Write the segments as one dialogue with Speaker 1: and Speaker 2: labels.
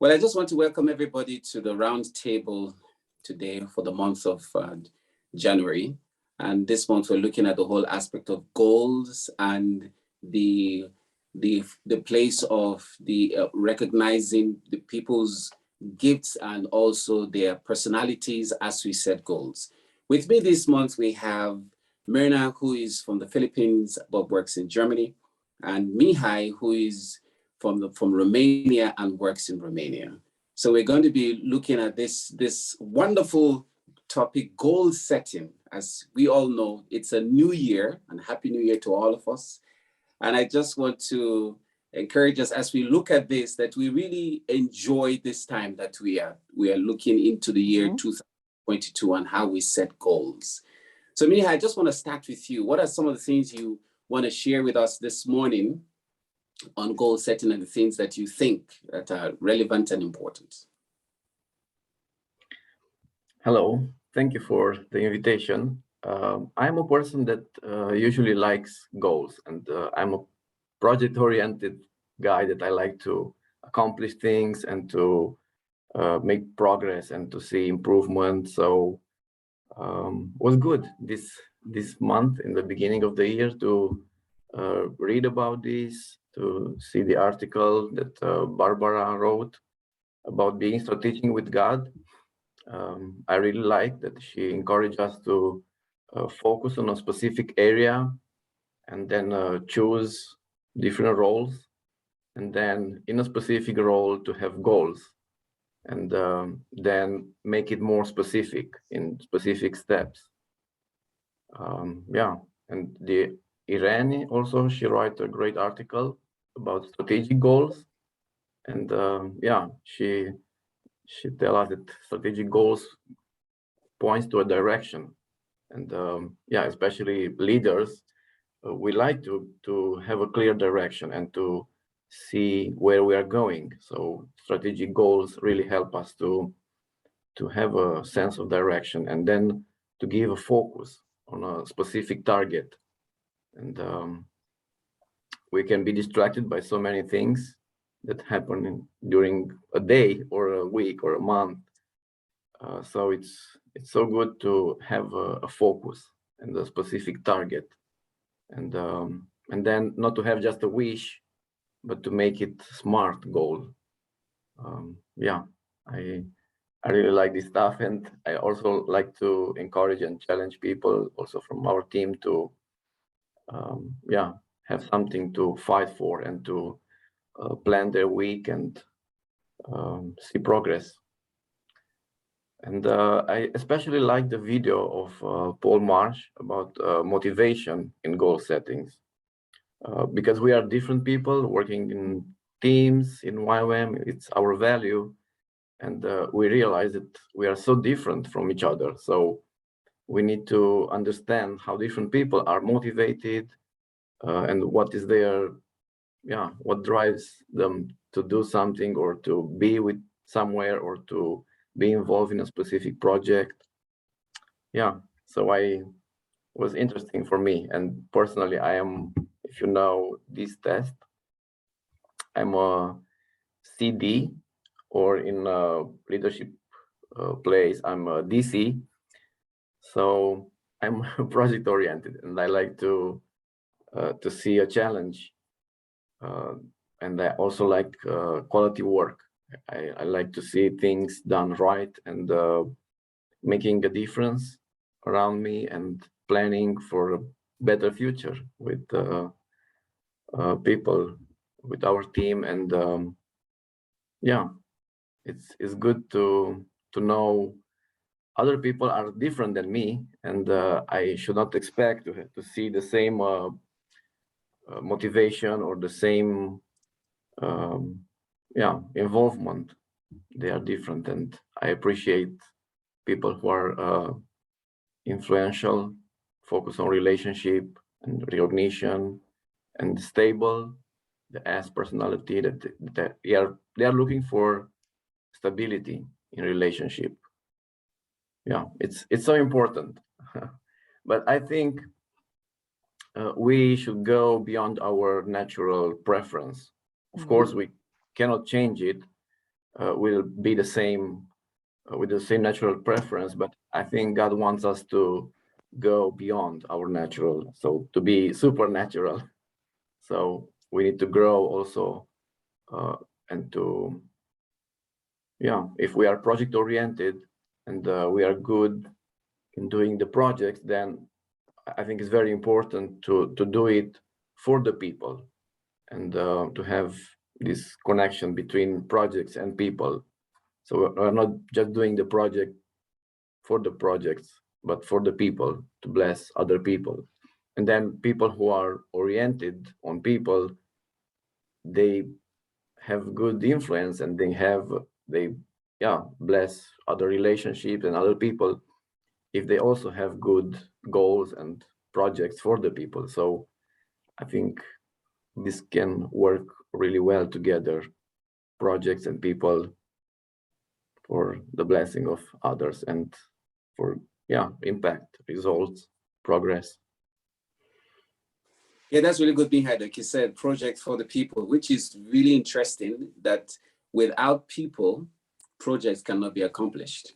Speaker 1: Well, I just want to welcome everybody to the round table today for the month of January. And this month we're looking at the whole aspect of goals and the place of the recognizing the people's gifts and also their personalities as we set goals. With me this month, we have Myrna, who is from the Philippines, but works in Germany, and Mihai, who is from Romania and works in Romania. So we're going to be looking at this wonderful topic, goal setting. As we all know, it's a new year, and Happy New Year to all of us. And I just want to encourage us as we look at this, that we really enjoy this time that we are looking into the year 2022 and how we set goals. So Mihai, I just want to start with you. What are some of the things you want to share with us this morning on goal setting and the things that you think that are relevant and important?
Speaker 2: Hello, thank you for the invitation. I'm a person that usually likes goals, and I'm a project-oriented guy that I like to accomplish things and to make progress and to see improvement. So was good this month in the beginning of the year to read about this, to see the article that Barbara wrote about being strategic with God. I really like that she encouraged us to focus on a specific area and then choose different roles, and then in a specific role to have goals, and then make it more specific in specific steps. Yeah, and the Irene also, she wrote a great article about strategic goals, and yeah, she tell us that strategic goals points to a direction, and yeah, especially leaders, we like to have a clear direction and to see where we are going. So strategic goals really help us to have a sense of direction and then to give a focus on a specific target. And we can be distracted by so many things that happen during a day or a week or a month. So it's so good to have a focus and a specific target, and then not to have just a wish, but to make it smart goal. Yeah, I really like this stuff, and I also like to encourage and challenge people also from our team to yeah, have something to fight for and to plan their week and see progress. And I especially like the video of Paul Marsh about motivation in goal settings, because we are different people working in teams in YWAM. It's our value, and we realize that we are so different from each other. So we need to understand how different people are motivated and what is their, yeah, what drives them to do something or to be with somewhere or to be involved in a specific project. Yeah, so was interesting for me, and personally I am, if you know this test, I'm a CD, or in a leadership place I'm a DC. So I'm project oriented, and I like to see a challenge, and I also like quality work. I like to see things done right and making a difference around me and planning for a better future with people, with our team. And yeah, it's good to know other people are different than me, and I should not expect to see the same motivation or the same yeah, involvement. They are different, and I appreciate people who are influential, focus on relationship and recognition, and stable, the S personality, that they are looking for stability in relationship. Yeah, it's so important. But I think we should go beyond our natural preference. Of course, we cannot change it, will be the same, with the same natural preference, but I think God wants us to go beyond our natural, so to be supernatural. So we need to grow also, and to, yeah, if we are project oriented and we are good in doing the projects, then I think it's very important to do it for the people, and to have this connection between projects and people. So we're not just doing the project for the projects, but for the people, to bless other people. And then people who are oriented on people, they have good influence, and they bless other relationships and other people if they also have good goals and projects for the people. So I think this can work really well together, projects and people, for the blessing of others and for impact, results, progress.
Speaker 1: Yeah, that's really good, Mihai. Like you said, projects for the people, which is really interesting, that without people, projects cannot be accomplished.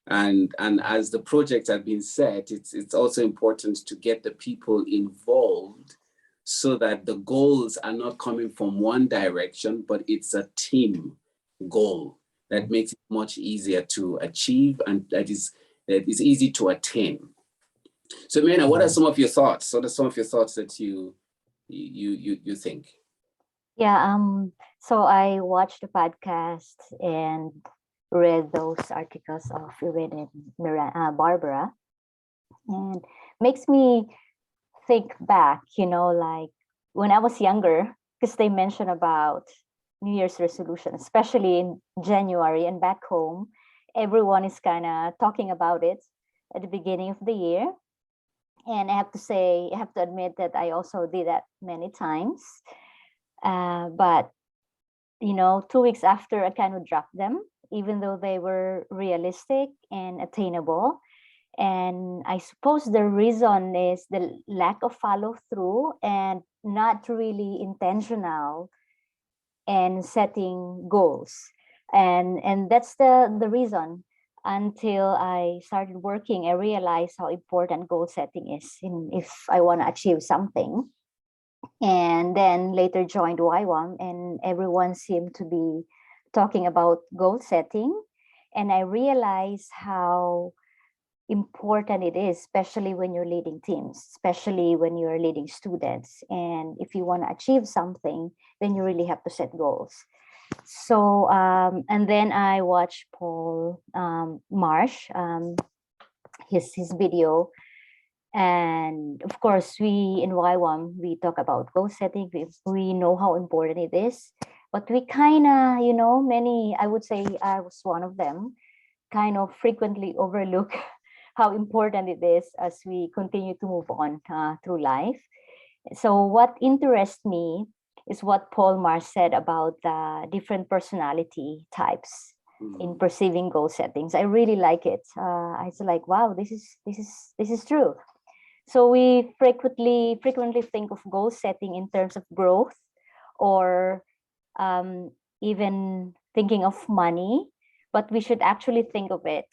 Speaker 1: And as the projects have been set, it's also important to get the people involved so that the goals are not coming from one direction, but it's a team goal that makes it much easier to achieve, and that is easy to attain. So Myrna, what are some of your thoughts? What are some of your thoughts that you think?
Speaker 3: Yeah, so I watched the podcast and read those articles of Irene and Barbara, and makes me think back, like when I was younger, because they mentioned about New Year's resolution, especially in January, and back home, everyone is kind of talking about it at the beginning of the year. And I have to admit that I also did that many times. But 2 weeks after, I kind of dropped them, even though they were realistic and attainable. And I suppose the reason is the lack of follow through and not really intentional and setting goals. And that's the reason. Until I started working, I realized how important goal setting is if I want to achieve something. And then later joined YWAM, and everyone seemed to be talking about goal setting. And I realized how important it is, especially when you're leading teams, especially when you're leading students. And if you want to achieve something, then you really have to set goals. So, and then I watched Paul Marsh, his video. And of course, we in YWAM, we talk about goal setting. We know how important it is, but we kind of, many, I would say I was one of them, kind of frequently overlook how important it is as we continue to move on through life. So what interests me is what Paul Marsh said about the different personality types in perceiving goal settings. I really like it. I was like, wow, this is true. So we frequently think of goal setting in terms of growth, or even thinking of money, but we should actually think of it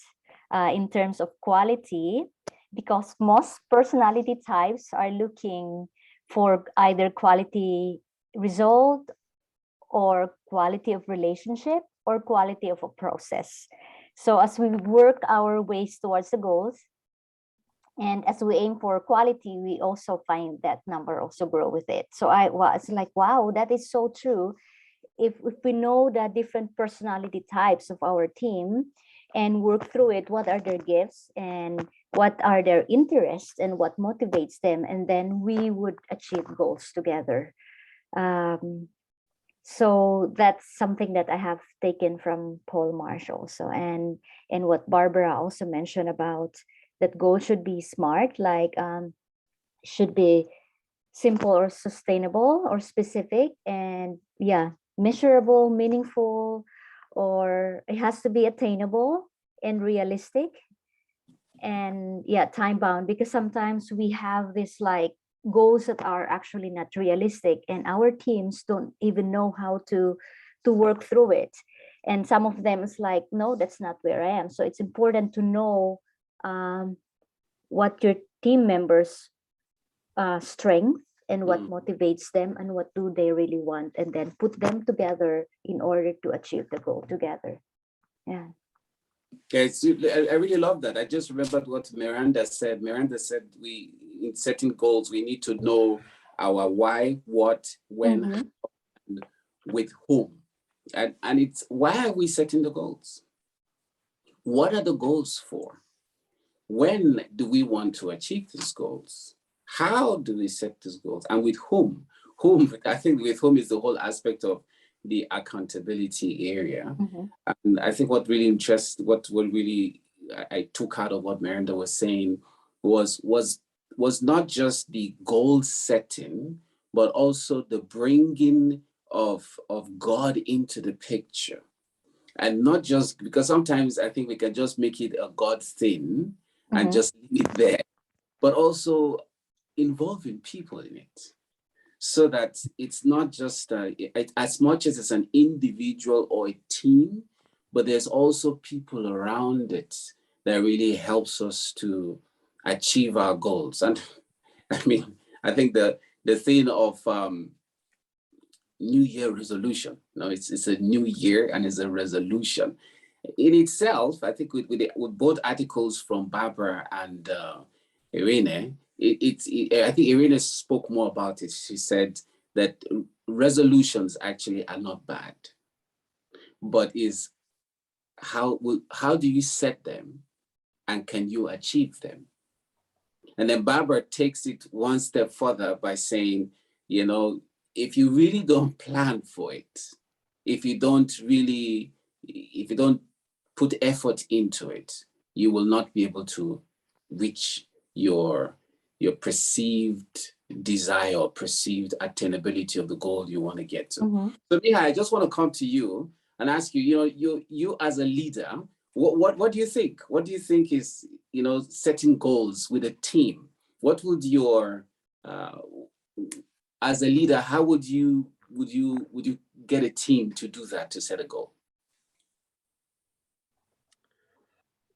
Speaker 3: in terms of quality, because most personality types are looking for either quality result, or quality of relationship, or quality of a process. So as we work our ways towards the goals, and as we aim for quality, we also find that number also grow with it. So I was like, wow, that is so true. If we know the different personality types of our team and work through it, what are their gifts and what are their interests and what motivates them, and then we would achieve goals together. So that's something that I have taken from Paul Marsh also, and what Barbara also mentioned about that goal should be smart, like should be simple or sustainable or specific, and measurable, meaningful, or it has to be attainable and realistic, and time bound, because sometimes we have this like goals that are actually not realistic, and our teams don't even know how to work through it. And some of them is like, no, that's not where I am. So it's important to know what your team members strength and what motivates them and what do they really want, and then put them together in order to achieve the goal together. Yeah.
Speaker 1: Okay, so I really love that. I just remembered what Miranda said. Miranda said we, in setting goals, we need to know our why, what, when, how, and with whom. And it's, why are we setting the goals? What are the goals for? When do we want to achieve these goals? How do we set these goals? And with whom? Whom, I think with whom is the whole aspect of the accountability area. And I think what really interests, what really I took out of what Miranda was saying was not just the goal setting, but also the bringing of God into the picture. And not just, because sometimes I think we can just make it a God thing and just leave it there, but also involving people in it, so that it's not just as much as it's an individual or a team, but there's also people around it that really helps us to achieve our goals. And I mean, I think the thing of New Year resolution, it's a new year and it's a resolution in itself. I think with both articles from Barbara and Irene, I think Irene spoke more about it. She said that resolutions actually are not bad, but is how do you set them and can you achieve them? And then Barbara takes it one step further by saying, if you really don't plan for it, if you don't put effort into it, you will not be able to reach your perceived desire or perceived attainability of the goal you want to get to. So Miha, I just want to come to you and ask you, you as a leader, what do you think? What do you think is, setting goals with a team? What would your as a leader, how would you get a team to do that, to set a goal?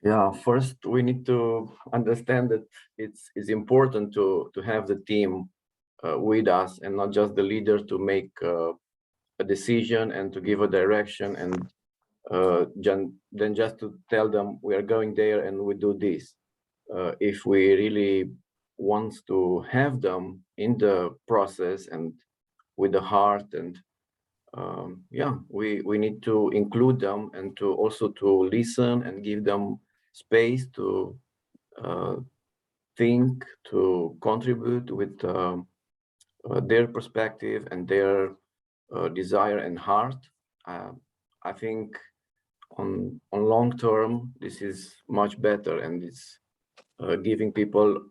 Speaker 2: Yeah, first we need to understand that it's important to have the team with us, and not just the leader to make a decision and to give a direction, and then just to tell them we are going there and we do this. If we really want to have them in the process and with the heart, and we need to include them, and to also to listen and give them space to think, to contribute with their perspective and their desire and heart. I think on long term, this is much better, and it's giving people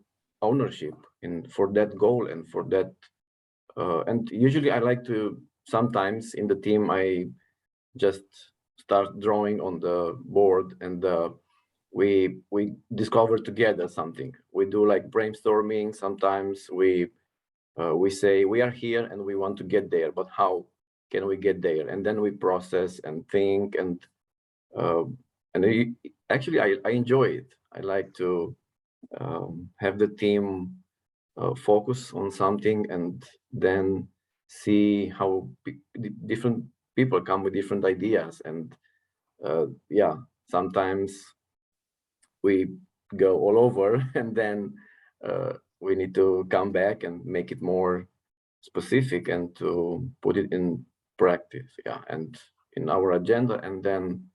Speaker 2: ownership for that goal and for that. And usually I like to, sometimes in the team, I just start drawing on the board, and we discover together something. We do like brainstorming. Sometimes we say we are here and we want to get there, but how can we get there? And then we process and think, and actually I enjoy it. I like to have the team focus on something, and then see how different people come with different ideas. And sometimes we go all over, and then we need to come back and make it more specific and to put it in practice, and in our agenda, and then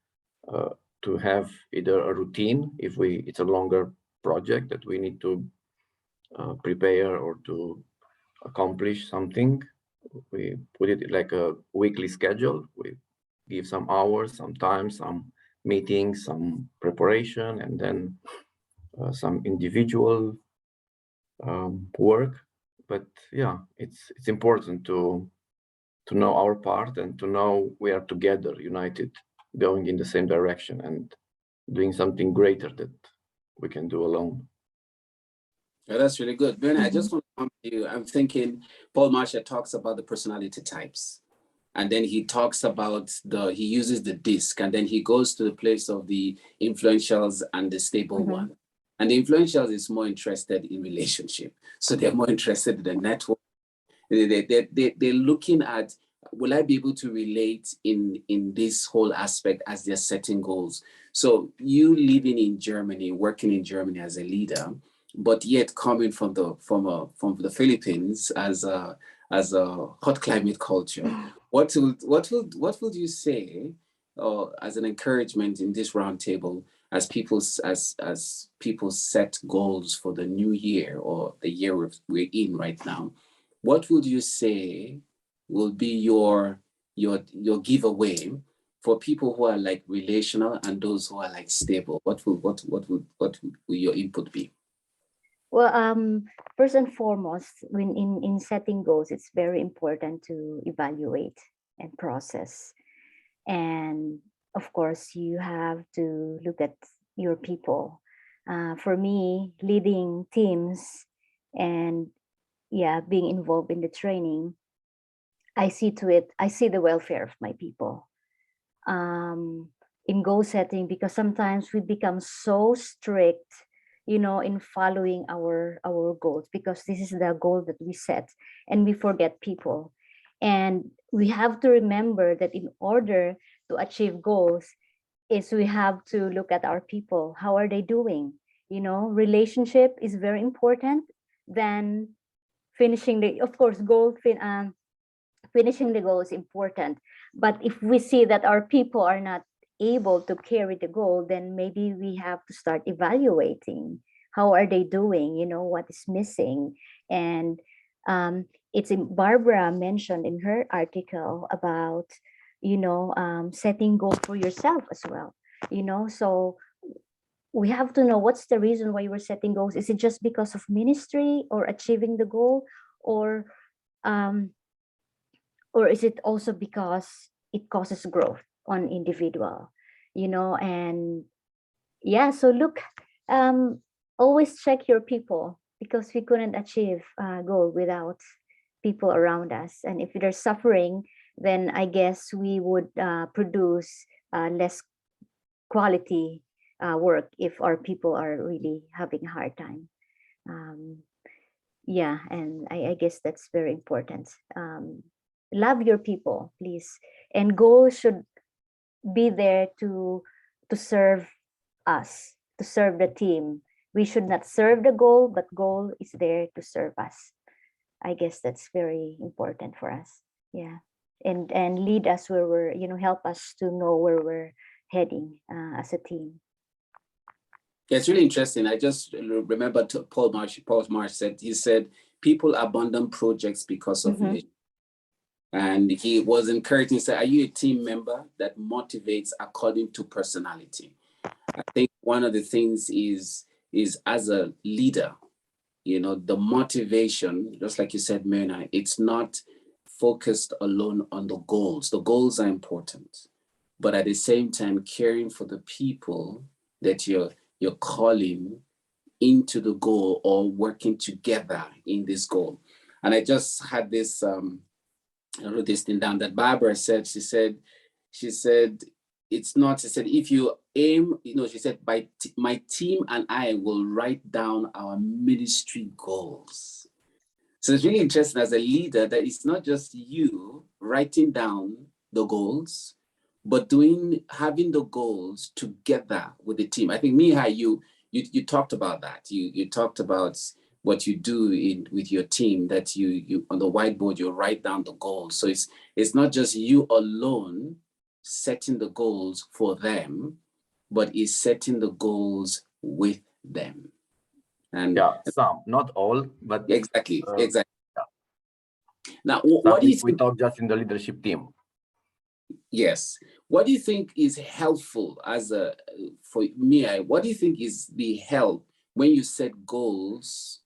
Speaker 2: to have either a routine if it's a longer project that we need to prepare or to accomplish something. We put it like a weekly schedule. We give some hours, some time, some meetings, some preparation, and then some individual work. But it's important to know our part, and to know we are together, united, going in the same direction, and doing something greater that we can do alone.
Speaker 1: Yeah, that's really good. Ben, I just want to come to you. I'm thinking Paul Marshall talks about the personality types. and then he talks about he uses the disc, and then he goes to the place of the influentials and the stable one. And the influentials is more interested in relationship. So they're more interested in the network. They're looking at, will I be able to relate in this whole aspect as they're setting goals? So you living in Germany, working in Germany as a leader, but yet coming from the Philippines as a hot climate culture, what would you say as an encouragement in this roundtable as people set goals for the new year or the year we're in right now? What would you say will be your giveaway for people who are like relational and those who are like stable? What will your input be?
Speaker 3: Well, first and foremost, when in setting goals, it's very important to evaluate and process. And of course, you have to look at your people. For me, leading teams and being involved in the training, I see the welfare of my people. In goal setting, because sometimes we become so strict, in following our goals, because this is the goal that we set, and we forget people. And we have to remember that in order to achieve goals, is we have to look at our people. How are they doing? Relationship is very important. Then finishing finishing the goal is important. But if we see that our people are not able to carry the goal, then maybe we have to start evaluating how are they doing, what is missing. And it's Barbara mentioned in her article about setting goal for yourself as well. So we have to know what's the reason why we're setting goals. Is it just because of ministry or achieving the goal, or is it also because it causes growth on individual? And so look, always check your people, because we couldn't achieve a goal without people around us. And if they're suffering, then I guess we would produce less quality work if our people are really having a hard time. And I guess that's very important. Love your people, please. And goals should be there to serve us, to serve the team. We should not serve the goal, but goal is there to serve us. I guess that's very important for us. And lead us where we're, help us to know where we're heading as a team.
Speaker 1: Yeah, it's really interesting. I just remember Paul Marsh said people abandon projects because of relation. And he was encouraging, say, are you a team member that motivates according to personality? I think one of the things is as a leader, the motivation, just like you said, Myrna, it's not focused alone on the goals. The goals are important, but at the same time, caring for the people that you're calling into the goal or working together in this goal. And I just had this, I wrote this thing down that Barbara said. She said, it's not, she said, if you aim, she said, my team and I will write down our ministry goals. So it's really interesting as a leader that it's not just you writing down the goals, but having the goals together with the team. I think Mihai, you talked about that. You talked about what you do with your team, that you on the whiteboard, you write down the goals. So it's not just you alone setting the goals for them, but it's setting the goals with them. And
Speaker 2: some, not all, but
Speaker 1: exactly.
Speaker 2: Yeah.
Speaker 1: Now, what do you think?
Speaker 2: We talk just in the leadership team.
Speaker 1: Yes. What do you think is helpful for me? What do you think is the help when you set goals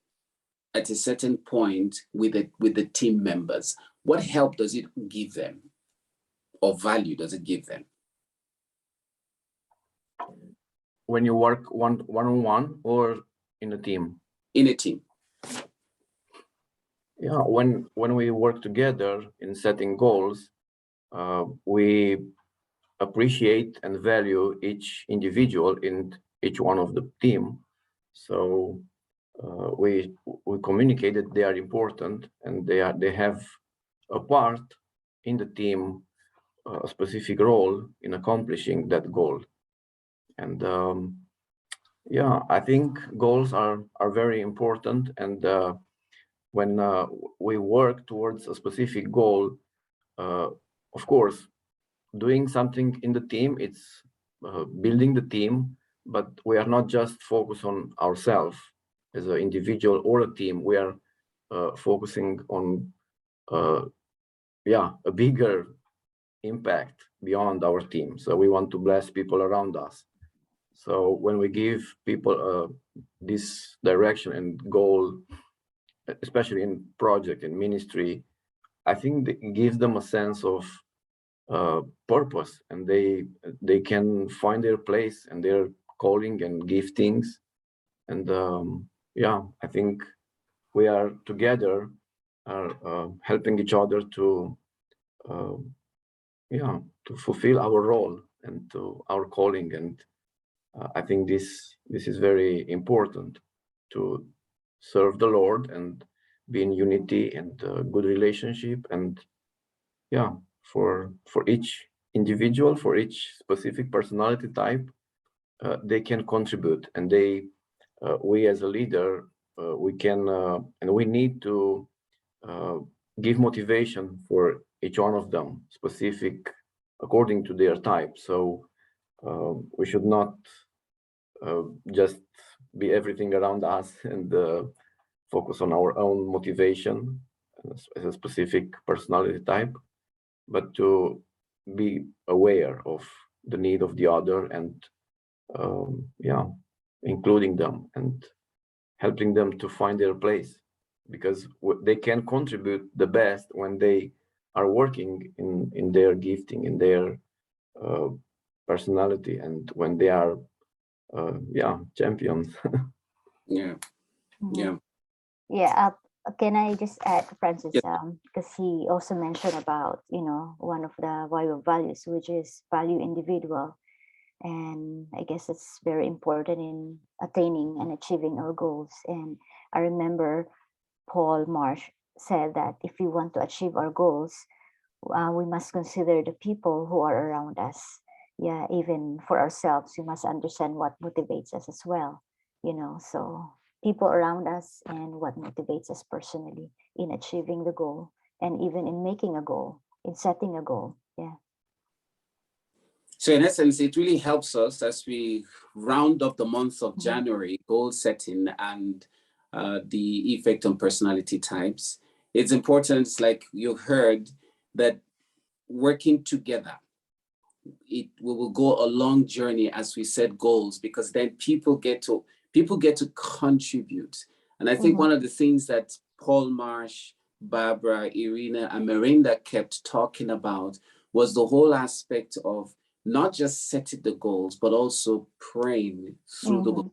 Speaker 1: at a certain point with the team members? What help does it give them, or value does it give them?
Speaker 2: When you work one-on-one or in a team?
Speaker 1: In a team.
Speaker 2: Yeah, when we work together in setting goals, we appreciate and value each individual in each one of the team. So we communicate that they are important and they have a part in the team, a specific role in accomplishing that goal. And yeah, I think goals are very important. And when we work towards a specific goal, of course, doing something in the team, it's building the team, but we are not just focused on ourselves as an individual or a team. We are focusing on a bigger impact beyond our team. So we want to bless people around us. So when we give people this direction and goal, especially in project and ministry, I think it gives them a sense of purpose, and they can find their place and their calling and giftings. And yeah, I think we are together helping each other to to fulfill our role and to our calling. And I think this is very important, to serve the Lord and be in unity and good relationship. And yeah, for each individual, for each specific personality type, they can contribute, and we as a leader, we can and we need to give motivation for each one of them, specific according to their type. So we should not just be everything around us and focus on our own motivation as a specific personality type, but to be aware of the need of the other, and including them and helping them to find their place, because they can contribute the best when they are working in their gifting, in their personality, and when they are champions.
Speaker 1: Yeah. Yeah.
Speaker 3: Yeah. Can I just add, Francis?
Speaker 1: Yes.
Speaker 3: Because he also mentioned about, one of the values, which is value individual. And I guess it's very important in attaining and achieving our goals. And I remember Paul Marsh said that if we want to achieve our goals, we must consider the people who are around us. Yeah, even for ourselves, we must understand what motivates us as well. So people around us and what motivates us personally in achieving the goal, and even in making a goal, in setting a goal. Yeah.
Speaker 1: So in essence, it really helps us as we round up the month of January, goal setting and the effect on personality types. It's important, like you heard, that working together, we will go a long journey as we set goals, because then people get to contribute. And I think one of the things that Paul Marsh, Barbara, Irina, and Miranda kept talking about was the whole aspect of not just setting the goals, but also praying through the goals.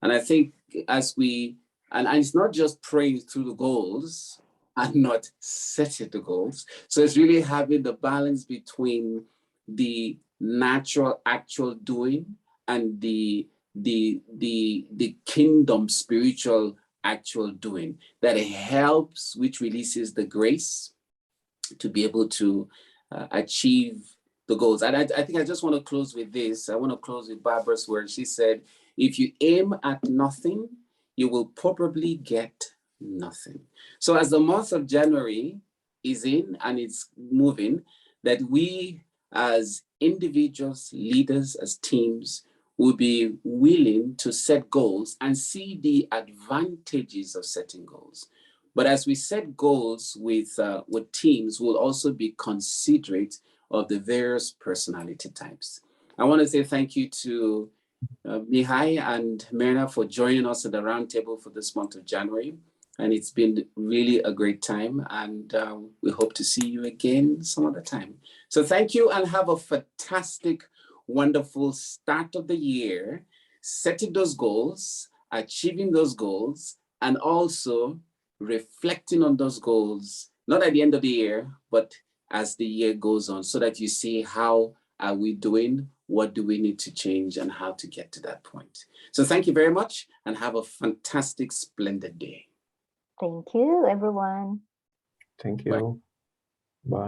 Speaker 1: And I think as and it's not just praying through the goals and not setting the goals. So it's really having the balance between the natural actual doing and the kingdom spiritual actual doing, that it helps, which releases the grace to be able to achieve the goals. And I think I just want to close with this. I want to close with Barbara's words. She said, if you aim at nothing, you will probably get nothing. So as the month of January is in and it's moving, that we as individuals, leaders, as teams, will be willing to set goals and see the advantages of setting goals. But as we set goals with teams, we'll also be considerate of the various personality types. I want to say thank you to Mihai and Myrna for joining us at the roundtable for this month of January. And it's been really a great time. And we hope to see you again some other time. So thank you, and have a fantastic, wonderful start of the year, setting those goals, achieving those goals, and also reflecting on those goals, not at the end of the year, but as the year goes on, so that you see how are we doing, what do we need to change, and how to get to that point. So thank you very much, and have a fantastic, splendid day.
Speaker 3: Thank you, everyone.
Speaker 2: Thank
Speaker 1: Bye.
Speaker 2: you.